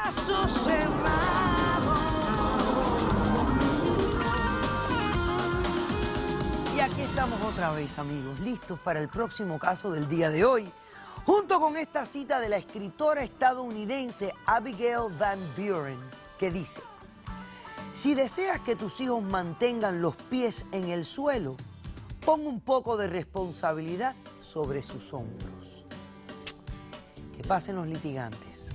caso cerrado. Y aquí estamos otra vez, amigos, listos para el próximo caso del día de hoy, junto con esta cita de la escritora estadounidense Abigail Van Buren, que dice: si deseas que tus hijos mantengan los pies en el suelo, pon un poco de responsabilidad sobre sus hombros. Que pasen los litigantes.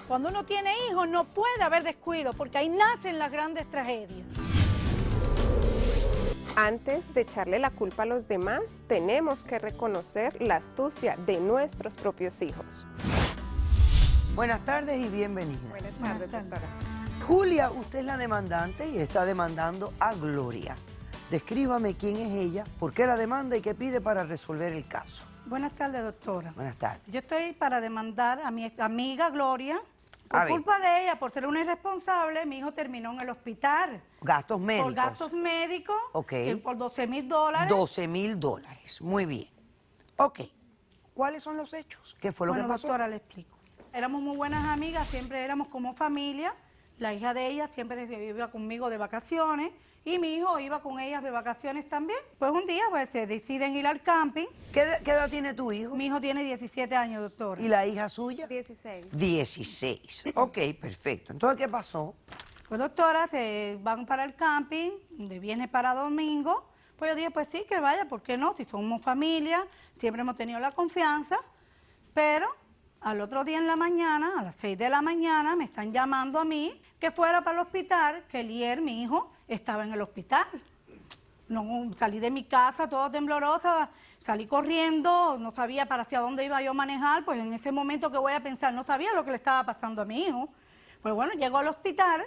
Cuando uno tiene hijos no puede haber descuido, porque ahí nacen las grandes tragedias. Antes de echarle la culpa a los demás, tenemos que reconocer la astucia de nuestros propios hijos. Buenas tardes y bienvenidas. Buenas tardes, doctora. Julia, usted es la demandante y está demandando a Gloria. Descríbame quién es ella, por qué la demanda y qué pide para resolver el caso. Buenas tardes, doctora. Buenas tardes. Yo estoy para demandar a mi amiga Gloria. Por A ver. culpa de ella, por ser una irresponsable, mi hijo terminó en el hospital. Gastos médicos. Por gastos médicos, Ok. Por $12,000. $12,000. Muy bien. Ok. ¿Cuáles son los hechos? ¿Qué fue lo que pasó? Doctora, le explico. Éramos muy buenas amigas, siempre éramos como familia. La hija de ella siempre iba conmigo de vacaciones y mi hijo iba con ellas de vacaciones también. Pues un día se deciden ir al camping. ¿Qué edad tiene tu hijo? Mi hijo tiene 17 años, doctora. ¿Y la hija suya? 16. 16. Ok, perfecto. Entonces, ¿qué pasó? Pues doctora, se van para el camping de viernes para domingo. Pues yo dije, pues sí, que vaya, ¿por qué no? Si somos familia, siempre hemos tenido la confianza, pero al otro día en la mañana, a las 6 de la mañana, me están llamando a mí que fuera para el hospital, que Lier, mi hijo, estaba en el hospital. No, salí de mi casa todo temblorosa, salí corriendo, no sabía para hacia dónde iba yo a manejar, pues en ese momento que voy a pensar, no sabía lo que le estaba pasando a mi hijo. Pues bueno, llego al hospital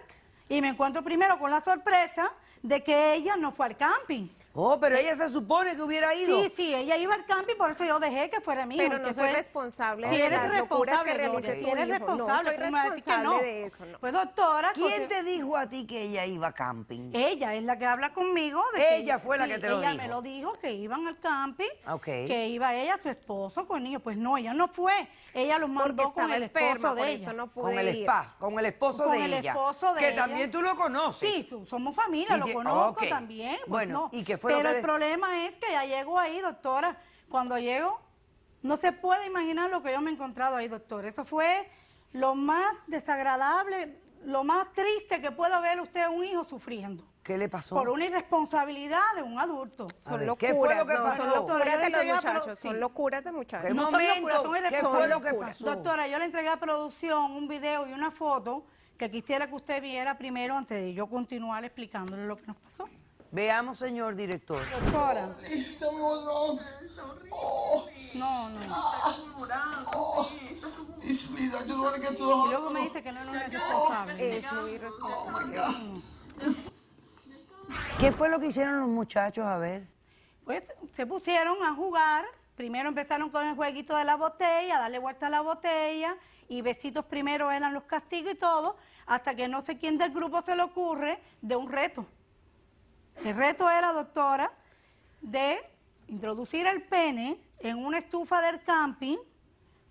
y me encuentro primero con la sorpresa de que ella no fue al camping. Oh, pero ella se supone que hubiera ido. Sí, ella iba al camping, por eso yo dejé que fuera mi hijo. Pero no soy responsable Si de eres las locuras que responsable, realice si tu eres hijo. responsable, No soy tú me vas a decir que responsable no. de eso, no. Pues doctora... ¿Quién te dijo a ti que ella iba a camping? Ella es la que habla conmigo. De Ella fue la que te lo dijo. Ella me lo dijo, que iban al camping, Ok. que iba ella, su esposo con niños. Pues no, ella no fue. Ella los mandó Porque con estaba el enferma, esposo por de eso ella. no Con pude el ir. spa, con el esposo Con de el ella. esposo de que ella. también tú lo conoces. Sí, somos familia, Y lo que- conozco ok. también. Pues Bueno, no. ¿y qué fue lo Pero que el problema es que ya llego ahí, doctora. Cuando llego, no se puede imaginar lo que yo me he encontrado ahí, doctora. Eso fue lo más desagradable, lo más triste que pueda ver usted a un hijo sufriendo. ¿Qué le pasó? Por una irresponsabilidad de un adulto. Son ver, locuras, ¿qué fue lo que no, pasó? son locuras de los Entregué a muchachos, sí. son locuras de muchachos. ¿Qué No son momento? locuras, son ¿Qué fue irresponsables. lo que pasó? Doctora, yo le entregué a producción un video y una foto que quisiera que usted viera primero antes de yo continuar explicándole lo que nos pasó. Veamos, señor director. Doctora. Please tell me what's wrong. Oh, No. please, I just want to get to the Y luego me hospital. dice que no es responsable. Es muy irresponsable. ¿Qué fue lo que hicieron los muchachos? A ver. Pues se pusieron a jugar. Primero empezaron con el jueguito de la botella, darle vuelta a la botella, y besitos primero eran los castigos y todo, hasta que no sé quién del grupo se le ocurre de un reto. El reto era, doctora, de introducir el pene en una estufa del camping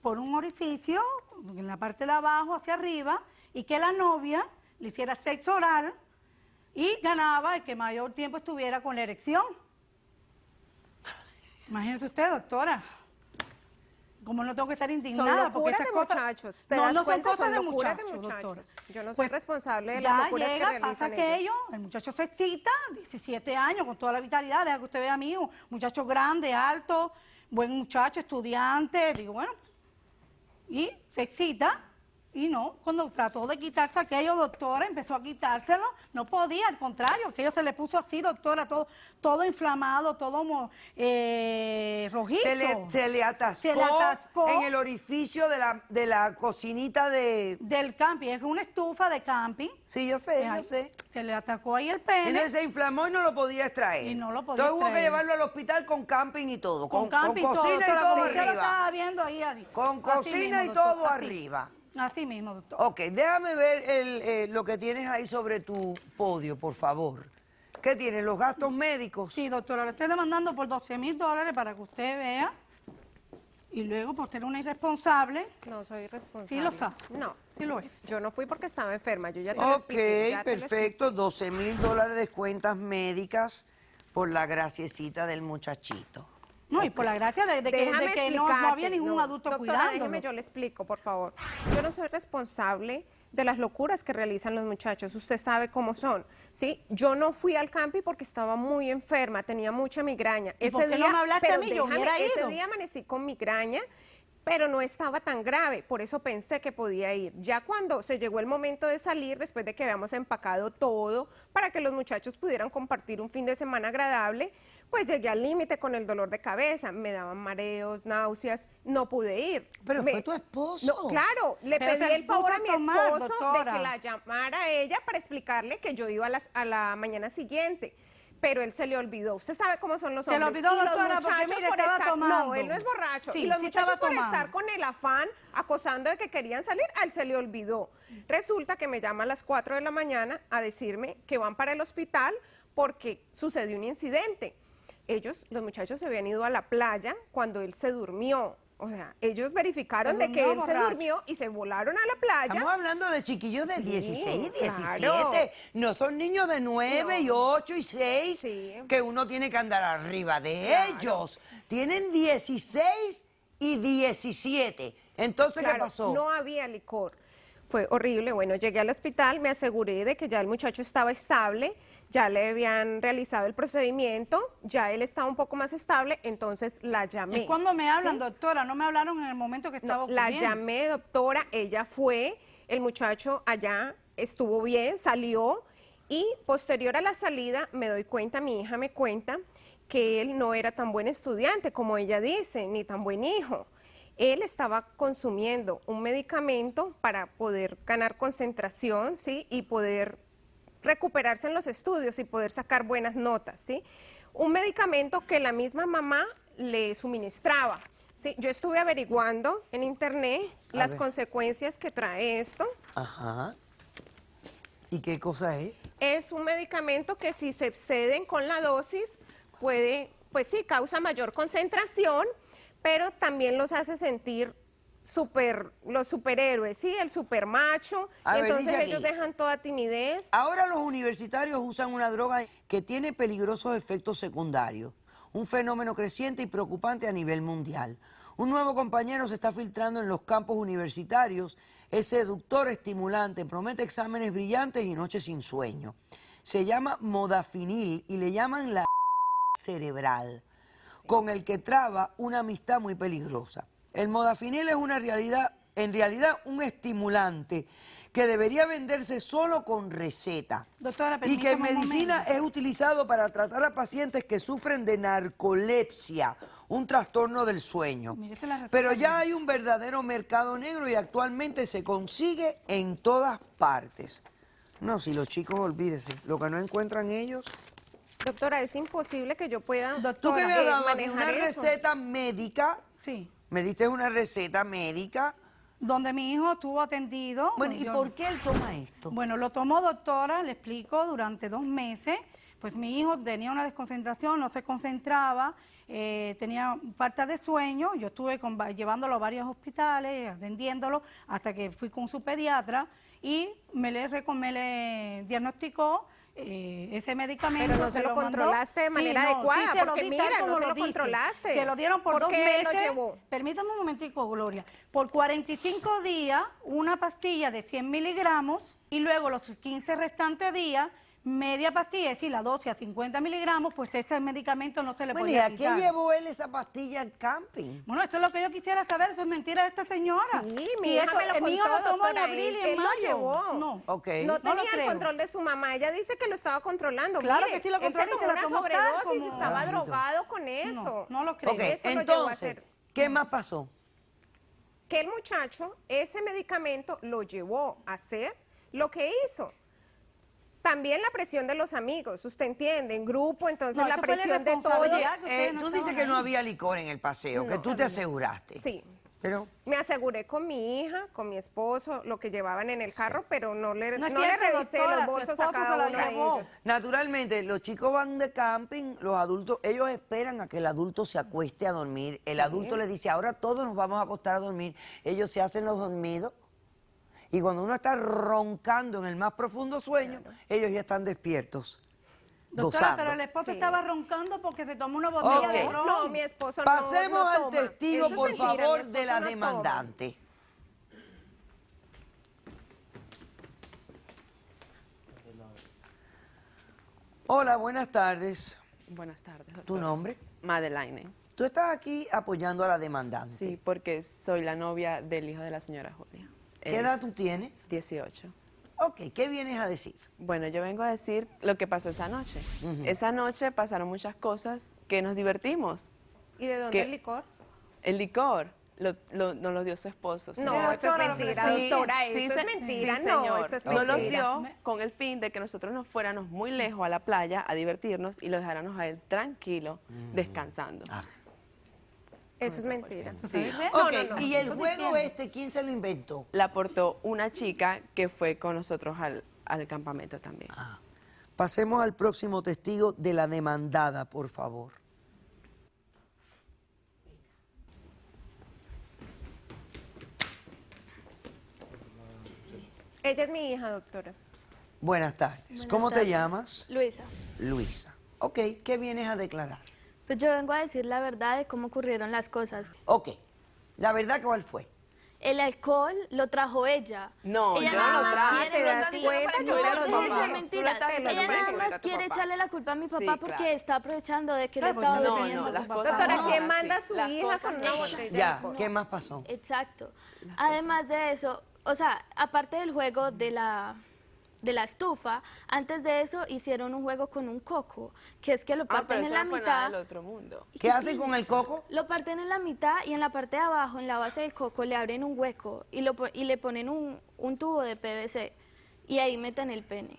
por un orificio, en la parte de abajo hacia arriba, y que la novia le hiciera sexo oral y ganaba el que mayor tiempo estuviera con la erección. Imagínese usted, doctora. Como no tengo que estar indignada. Son porque locuras esas de cosas... muchachos. ¿Te No, das no cuenta? cosas Son de locuras de muchachos, doctora. muchachos. Yo no soy Pues, responsable de ya las locuras que llega, realizan pasa que ellos. el muchacho se excita, 17 años, con toda la vitalidad, deja que usted vea a mi hijo, muchacho grande, alto, buen muchacho, estudiante, digo, bueno, y se excita, y no, cuando trató de quitarse aquello, doctora, empezó a quitárselo, no podía, al contrario, aquello se le puso así, doctora, todo inflamado, todo rojizo. Se le atascó, Se le atascó. en el orificio de la cocinita de... Del camping, es una estufa de camping. Sí, yo sé, Ay, yo sé. Se le atacó ahí el pene. Entonces se inflamó y no lo podía extraer. Y no lo podía Entonces hubo que extraer. llevarlo al hospital con camping y todo. Con camping, cocina y doctora, todo como usted lo arriba. estaba viendo ahí, así. Con Así cocina mismo, y doctor, todo así. arriba. Así mismo, doctor. Ok, déjame ver lo que tienes ahí sobre tu podio, por favor. ¿Qué tienes? ¿Los gastos médicos? Sí, doctora, le estoy demandando por $12,000 para que usted vea. Y luego, por ser una irresponsable, No soy responsable. sí lo sabe. No, Sí lo es. yo no fui porque estaba enferma, yo ya te lo Ok, expliqué. Ya te lo perfecto. $12,000 de cuentas médicas por la graciecita del muchachito. No, y por la gracia de que no explicarte. había ningún adulto Doctora, cuidándolo. déjeme, yo le explico, por favor. Yo no soy responsable de las locuras que realizan los muchachos. Usted sabe cómo son, ¿sí? Yo no fui al campi porque estaba muy enferma, tenía mucha migraña. ¿Y por qué no me hablaste a mí? Yo hubiera ese ido. día amanecí con migraña, pero no estaba tan grave, por eso pensé que podía ir. Ya cuando se llegó el momento de salir, después de que habíamos empacado todo para que los muchachos pudieran compartir un fin de semana agradable, pues llegué al límite con el dolor de cabeza, me daban mareos, náuseas, no pude ir. Pero fue tu esposo. No, claro, le Pero pedí se el favor a puso mi a tomar, esposo de doctora. que la llamara a ella para explicarle que yo iba a la mañana siguiente. Pero él se le olvidó. Usted sabe cómo son los Se le hombres. olvidó, Y los doctora, porque muchachos mire, por estaba estar- tomando. No, él no es borracho. Sí, y los sí muchachos estaba por tomando. estar con el afán, acosando de que querían salir, a él se le olvidó. Resulta que me llama a las 4 de la mañana a decirme que van para el hospital porque sucedió un incidente. Los muchachos se habían ido a la playa cuando él se durmió. O sea, ellos verificaron Se de que durmió él se borracho. durmió y se volaron a la playa. Estamos hablando de chiquillos de Sí, 16 y 17. claro. No son niños de 9 y 8 y 6 Sí. que uno tiene que andar arriba de Claro. ellos. Tienen 16 y 17. Entonces, ¿qué Claro, pasó? no había licor. Fue horrible. Bueno, llegué al hospital, me aseguré de que ya el muchacho estaba estable, ya le habían realizado el procedimiento, ya él estaba un poco más estable, entonces la llamé. Es cuando me hablan, ¿sí? doctora, no me hablaron en el momento que estaba No, la ocurriendo. llamé, doctora, ella fue, el muchacho allá estuvo bien, salió y posterior a la salida me doy cuenta, mi hija me cuenta que él no era tan buen estudiante como ella dice, ni tan buen hijo. Él estaba consumiendo un medicamento para poder ganar concentración, ¿sí? Y poder recuperarse en los estudios y poder sacar buenas notas, ¿sí? Un medicamento que la misma mamá le suministraba, ¿sí? Yo estuve averiguando en internet las ver. consecuencias que trae esto. Ajá. ¿Y qué cosa es? Es un medicamento que si se exceden con la dosis puede, pues sí, causa mayor concentración, pero también los hace sentir los superhéroes, ¿sí? El supermacho. A ver, Entonces dice aquí. ellos dejan toda timidez. Ahora los universitarios usan una droga que tiene peligrosos efectos secundarios, un fenómeno creciente y preocupante a nivel mundial. Un nuevo compañero se está filtrando en los campos universitarios, es seductor, estimulante, promete exámenes brillantes y noches sin sueño. Se llama modafinil y le llaman la cerebral, con el que traba una amistad muy peligrosa. El modafinil es en realidad un estimulante que debería venderse solo con receta Doctora, y que en permítame un medicina momento. es utilizado para tratar a pacientes que sufren de narcolepsia, un trastorno del sueño. Mire, esta es la receta Pero ya bien. hay un verdadero mercado negro y actualmente se consigue en todas partes. No, si los chicos, olvídese, lo que no encuentran ellos. Doctora, es imposible que yo pueda Tú que me has dado aquí manejar una eso. receta médica, Sí, me diste una receta médica. donde mi hijo estuvo atendido. Bueno, ¿y yo- por qué él toma esto? Bueno, lo tomó, doctora, le explico, durante 2 meses. Pues mi hijo tenía una desconcentración, no se concentraba, tenía falta de sueño. Yo estuve llevándolo a varios hospitales, atendiéndolo, hasta que fui con su pediatra y me le diagnosticó ese medicamento. Pero no se lo mandó. controlaste de manera no, adecuada, se lo porque di mira, tal como no se lo dije. controlaste. Se lo dieron por ¿Por 2 qué meses. lo llevó? Permítame un momentico, Gloria. Por 45 días, una pastilla de 100 miligramos y luego los 15 restantes días, media pastilla, es decir, la dosis a 50 miligramos, pues ese medicamento no se le Bueno, ¿y podía a qué quitar. llevó él esa pastilla al camping? Bueno, esto es lo que yo quisiera saber, eso es mentira de esta señora. Sí, Si mi hija esto- me lo mi contó, hijo lo tomó en doctora, abril y en él mayo. lo llevó. No. Ok. No lo tenía el creo. control de su mamá, ella dice que lo estaba controlando. Claro Mire, que sí lo controla él y se se tomó la una tomó tal sobredosis, como- estaba Bendito. drogado con eso. No lo creo. Ok, Eso lo llevó a entonces, hacer. ¿qué más pasó? Que el muchacho, ese medicamento lo llevó a hacer lo que hizo. También la presión de los amigos, usted entiende, en grupo, entonces No, la eso fue la presión de todos. irresponsabilidad. que ustedes no Tú dices estaban que no ahí. había licor en el paseo, que No, tú te aseguraste. Sí, Pero Me aseguré con mi hija, con mi esposo, lo que llevaban en el carro, pero no le No es no le cierto, revisé doctora, los su bolsos a esposo se cada la uno de llevó. ellos. naturalmente, los chicos van de camping, los adultos, ellos esperan a que el adulto se acueste a dormir. El adulto les dice, ahora todos nos vamos a acostar a dormir. Ellos se hacen los dormidos. Y cuando uno está roncando en el más profundo sueño, ellos ya están despiertos, Doctora, gozando. pero el esposo Sí. estaba roncando porque se tomó una botella Ok. de ron. No, mi esposo Pasemos no al toma. testigo, Eso es por mentira, mi favor, esposo de la no toma. demandante. Hola, buenas tardes. Buenas tardes, ¿Tu doctora. nombre? Madelaine. Tú estás aquí apoyando a la demandante. Sí, porque soy la novia del hijo de la señora Julia. ¿Qué edad tú tienes? 18. Ok, ¿qué vienes a decir? Bueno, yo vengo a decir lo que pasó esa noche. Esa noche pasaron muchas cosas que nos divertimos. ¿Y de dónde ¿Qué? el licor? El licor nos lo dio su esposo. No, señora. eso es mentira, Sí, doctora, sí, eso es se- mentira, sí, no, señor. eso es Nos los mentira. dio con el fin de que nosotros nos fuéramos muy lejos a la playa a divertirnos y lo dejáramos a él tranquilo, descansando. Eso es mentira. Sí. Ok, no. y el Yo te juego entiendo. este, ¿quién se lo inventó? La aportó una chica que fue con nosotros al campamento también. Pasemos al próximo testigo de la demandada, por favor. Ella es mi hija, doctora. Buenas tardes. ¿Cómo te llamas? Luisa, Luisa. Ok, ¿qué vienes a declarar? pues yo vengo a decir la verdad de cómo ocurrieron las cosas. Ok, la verdad, ¿cuál fue? El alcohol lo trajo ella. No, ella yo nada no lo más traje. quiere- ¿Te das sí, cuenta? no, Yo era eso los es papás. mentira. Tú le estás Ella diciendo nada que más era tu quiere papá. echarle la culpa a mi papá Sí, porque claro. está aprovechando de que él Claro, estaba porque No, durmiendo. no, las papá. cosas Doctora, no ¿quién son manda a así. su Las hija cosas con no una son botella así. de Ya, alcohol? ¿qué más pasó? Exacto. Además de eso, o sea, aparte del juego de la estufa, antes de eso hicieron un juego con un coco, que es que lo Ah, parten pero en eso la no fue nada mitad. del otro mundo. ¿Qué hacen con el coco? Lo parten en la mitad y en la parte de abajo, en la base del coco, le abren un hueco y le ponen un tubo de PVC y ahí meten el pene.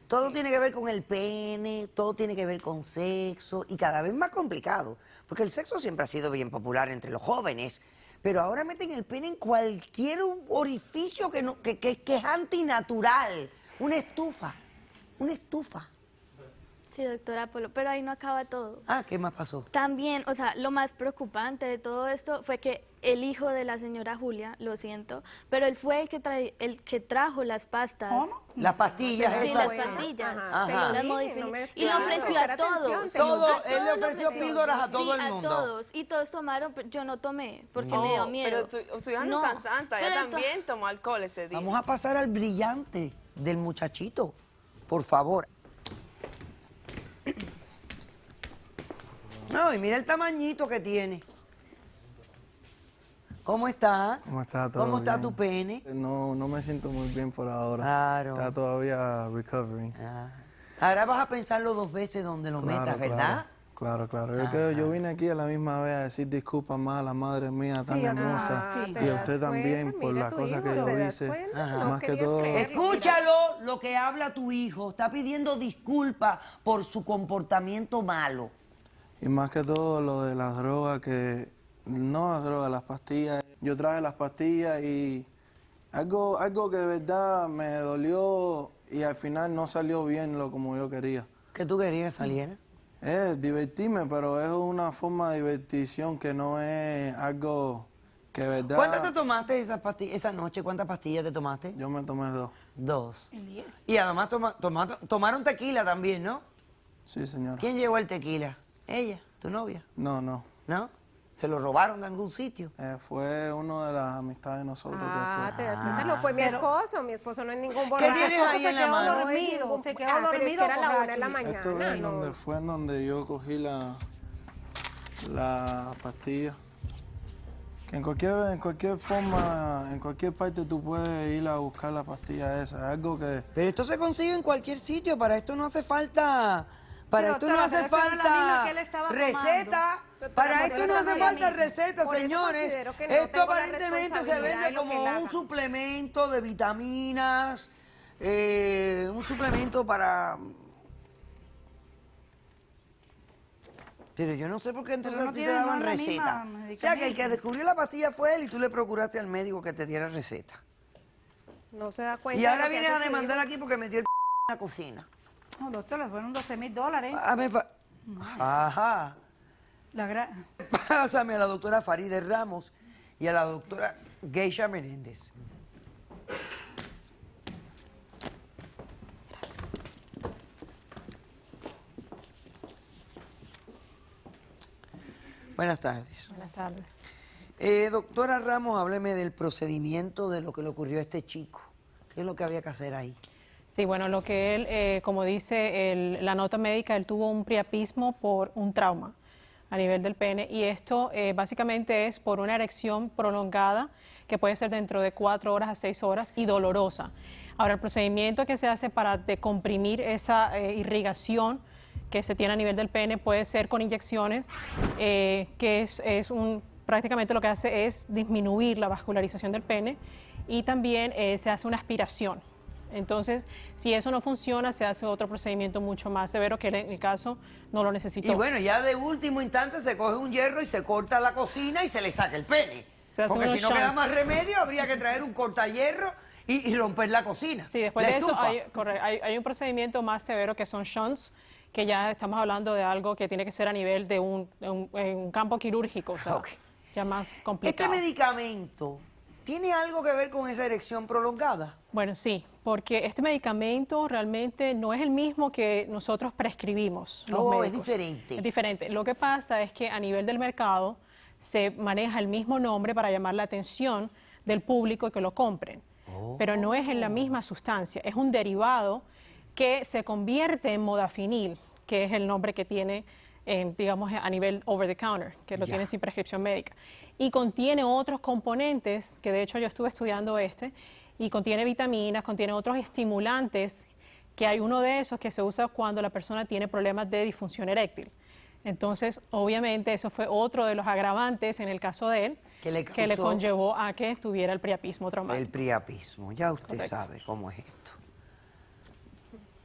Todo tiene que ver con el pene, todo tiene que ver con sexo y cada vez más complicado, porque el sexo siempre ha sido bien popular entre los jóvenes, pero ahora meten el pene en cualquier orificio que es antinatural. Una estufa, una estufa. Sí, doctora Polo, pero ahí no acaba todo. Ah, ¿qué más pasó? También, o sea, lo más preocupante de todo esto fue que el hijo de la señora Julia, lo siento, pero él fue el que trajo las pastas. ¿Cómo? Las pastillas Sí, esas. las pastillas. Ajá. Te lo Las dije, modificó. no me Y lo ofreció prestar a todos. atención, te Todo, lo dije. A él le todos lo ofreció ofreció. píldoras a todo Sí, el mundo. a todos. Y todos tomaron, pero yo no tomé porque Oh, me dio miedo. Pero su hija no es santa, ella pero también tomó alcohol ese día. Vamos a pasar al brillante del muchachito, por favor. No, y mira el tamañito que tiene. ¿Cómo estás? ¿Cómo está todo ¿Cómo está bien? tu pene? No me siento muy bien por ahora. Claro. Está todavía recovering. Ah. Ahora vas a pensarlo dos veces donde lo metas, ¿verdad? Claro. Yo vine aquí a la misma vez a decir disculpas más a la madre mía tan hermosa Ah, y ¿te a das usted también cuenta? por Mira las tu cosas hijo, que yo ¿te das hice. cuenta? Ajá. No Más que querías todo, creerlo. Escúchalo lo que habla tu hijo. Está pidiendo disculpas por su comportamiento malo. y más que todo lo de las drogas no las drogas, las pastillas. Yo traje las pastillas y algo que de verdad me dolió y al final no salió bien como yo quería. ¿Qué tú querías que saliera? Es divertirme, pero es una forma de diversión que no es algo que de verdad... ¿Cuántas te tomaste esa noche? ¿Cuántas pastillas te tomaste? Yo me tomé 2. 2. Y además tomaron tequila también, ¿no? Sí, señora. ¿Quién llevó el tequila? ¿Ella? ¿Tu novia? No. ¿No? ¿Se lo robaron de algún sitio? Fue uno de las amistades de nosotros Ah, que te fue. das cuenta, no fue mi esposo. Mi esposo no es ningún borracho. tienes ahí en la mano? No es Dormido, ningún- se quedó pero es dormido que era la 1 de la borracho. mañana. Esto es no. fue en donde yo cogí la pastilla. Que en cualquier forma, en cualquier parte tú puedes ir a buscar la pastilla esa. Es algo que... Pero esto se consigue en cualquier sitio. Para esto no hace falta... Para Pero, esto no doctora, hace pero esa no es la misma falta que él estaba receta. tomando. Para Doctora, esto pero no esa hace no es la falta misma. receta, Por eso señores. considero que no Esto tengo la aparentemente se responsabilidad vende de lo que como él un haga. suplemento de vitaminas, un suplemento para... Pero yo no sé por qué entonces Pero no a ti te tiene daban la misma receta. O sea, que el medicamento. que descubrió la pastilla fue él y tú le procuraste al médico que te diera receta. No se da cuenta. Y de ahora lo que vienes a hace su demandar hijo. aquí porque metió el en la cocina. No, doctora, fueron $12,000. Ajá. La Pásame a la doctora Farideh Ramos y a la doctora Geisha Menéndez. Buenas tardes. Buenas tardes. Doctora Ramos, hábleme del procedimiento de lo que le ocurrió a este chico. ¿Qué es lo que había que hacer ahí? Sí, bueno, lo que él, como dice la nota médica, él tuvo un priapismo por un trauma a nivel del pene y esto básicamente es por una erección prolongada que puede ser dentro de 4 horas a 6 horas y dolorosa. Ahora, el procedimiento que se hace para decomprimir esa irrigación que se tiene a nivel del pene puede ser con inyecciones, prácticamente lo que hace es disminuir la vascularización del pene y también se hace una aspiración. Entonces, si eso no funciona, se hace otro procedimiento mucho más severo que en el caso no lo necesitó. Y bueno, ya de último instante se coge un hierro y se corta la cocina y se le saca el pene. Se hace Porque unos si no queda shunts. más remedio, habría que traer un cortahierro y romper la cocina. Sí, después la de eso estufa. hay un procedimiento más severo que son shunts, que ya estamos hablando de algo que tiene que ser a nivel de un campo quirúrgico, o sea, Ok. ya más complicado. ¿Este medicamento tiene algo que ver con esa erección prolongada? Bueno, sí, porque este medicamento realmente no es el mismo que nosotros prescribimos los Oh, es médicos. diferente. Es diferente. Lo que pasa es que a nivel del mercado se maneja el mismo nombre para llamar la atención del público y que lo compren. Pero no es en la misma sustancia, es un derivado que se convierte en modafinil, que es el nombre que tiene, digamos, a nivel over the counter, que lo Ya. tiene sin prescripción médica. Y contiene otros componentes, que de hecho yo estuve estudiando y contiene vitaminas, contiene otros estimulantes, que hay uno de esos que se usa cuando la persona tiene problemas de disfunción eréctil. Entonces, obviamente, eso fue otro de los agravantes en el caso de él, Que le que le causó conllevó a que tuviera el priapismo traumático. el priapismo. Ya usted Correcto. sabe cómo es esto.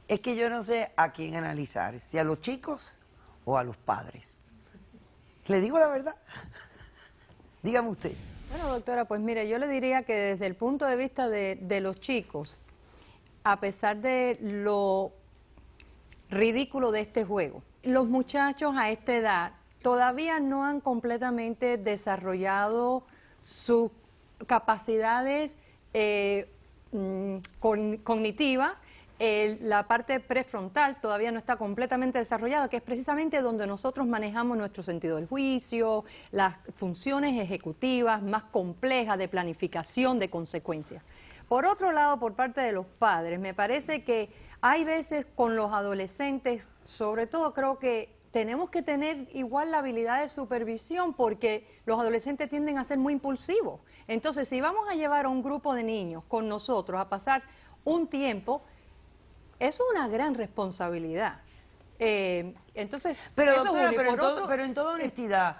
Es que yo no sé a quién analizar, si a los chicos o a los padres. ¿Le digo la verdad? Dígame usted. Bueno, doctora, pues mire, yo le diría que desde el punto de vista de los chicos, a pesar de lo ridículo de este juego, los muchachos a esta edad todavía no han completamente desarrollado sus capacidades cognitivas. La parte prefrontal todavía no está completamente desarrollada, que es precisamente donde nosotros manejamos nuestro sentido del juicio, las funciones ejecutivas más complejas de planificación de consecuencias. Por otro lado, por parte de los padres, me parece que hay veces con los adolescentes, sobre todo creo que tenemos que tener igual la habilidad de supervisión porque los adolescentes tienden a ser muy impulsivos. Entonces, si vamos a llevar a un grupo de niños con nosotros a pasar un tiempo, eso es una gran responsabilidad. Entonces, Pero, eso es doctora, uno. Y por otro- pero en toda honestidad,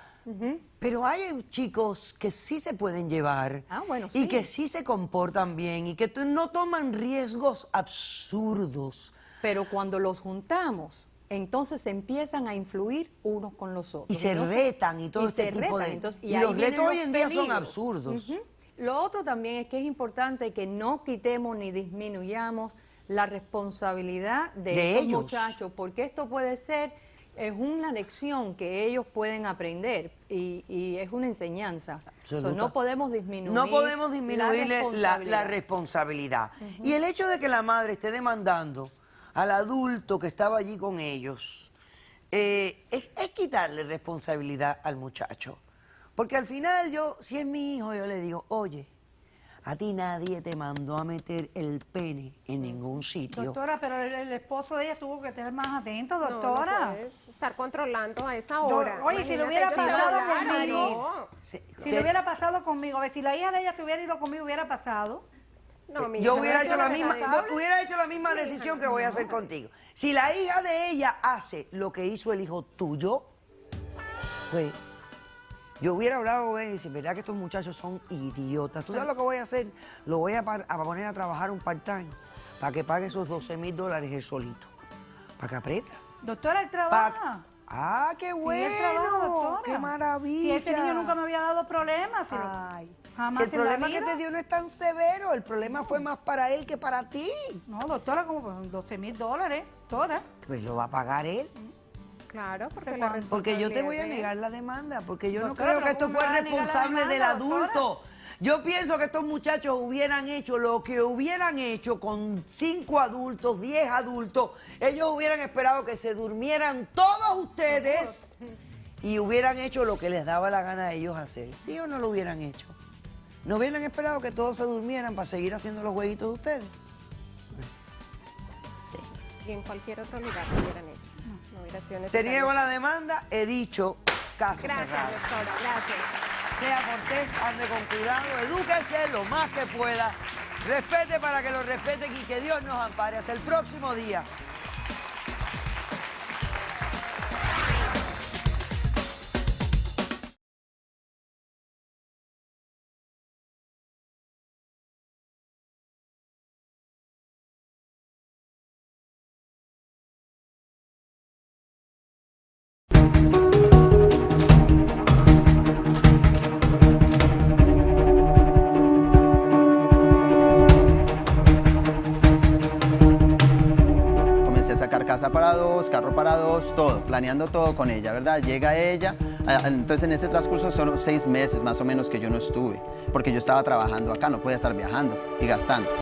pero hay chicos que sí se pueden llevar bueno, y sí. que sí se comportan bien y que no toman riesgos absurdos. Pero cuando los juntamos, entonces empiezan a influir unos con los otros. Y se Entonces, retan y todo este se tipo retan. de... Entonces, y ahí los vienen retos hoy los en día son peligros. absurdos. Ujú. Lo otro también es que es importante que no quitemos ni disminuyamos la responsabilidad de De estos ellos. muchachos, porque esto puede ser, es una lección que ellos pueden aprender y es una enseñanza. Absoluta. No podemos disminuir No podemos disminuirle la responsabilidad. responsabilidad. Y el hecho de que la madre esté demandando al adulto que estaba allí con ellos, es quitarle responsabilidad al muchacho. Porque al final si es mi hijo, yo le digo, oye, a ti nadie te mandó a meter el pene en ningún sitio. Doctora, pero el esposo de ella tuvo que estar más atento, No, doctora. no puede estar controlando a esa hora. Oye, si lo Imagínate hubiera ese pasado celular ahí. conmigo. Se- Si lo hubiera pasado conmigo, a ver, si la hija de ella se hubiera ido conmigo, hubiera pasado. No, mi Yo hija, hubiera no hecho la es misma, responsable. hubiera hecho la misma decisión que voy a hacer contigo. Si la hija de ella hace lo que hizo el hijo tuyo, pues yo hubiera hablado y decir, ¿verdad que estos muchachos son idiotas? ¿Tú sabes lo que voy a hacer? Lo voy a poner a trabajar un part-time para que pague esos $12,000 él solito. Para que aprieta. Doctora, él trabaja. Ah, qué Sí, bueno. él trabaja, doctora. Qué maravilla. Si este niño nunca me había dado problemas. Ay. Jamás Si el en la problema que vida. te dio no es tan severo, el problema fue más para él que para ti. No, doctora, como $12,000, doctora. Pues lo va a pagar él. Claro, porque ¿De la cuánto? Porque yo te responsabilidad voy a es de él. negar la demanda, porque yo no Doctora, creo que pero esto ¿cómo fue me va a negar la responsable del demanda, adulto. Yo pienso que estos muchachos hubieran hecho lo que hubieran hecho con 5 adultos, 10 adultos. Ellos hubieran esperado que se durmieran todos ustedes y hubieran hecho lo que les daba la gana a ellos hacer. ¿Sí o no lo hubieran hecho? ¿No hubieran esperado que todos se durmieran para seguir haciendo los jueguitos de ustedes? Y en cualquier otro lugar lo hubieran hecho. No hubiera sido Te necesario. niego la demanda, he dicho caso Gracias, cerrado. doctora, gracias. Sea cortés, ande con cuidado, edúquese lo más que pueda, respete para que lo respeten y que Dios nos ampare. Hasta el próximo día. Comencé a sacar casa para dos, carro para dos, todo, planeando todo con ella, ¿verdad? Llega ella, entonces en ese transcurso solo 6 meses más o menos que yo no estuve, porque yo estaba trabajando acá, no podía estar viajando y gastando.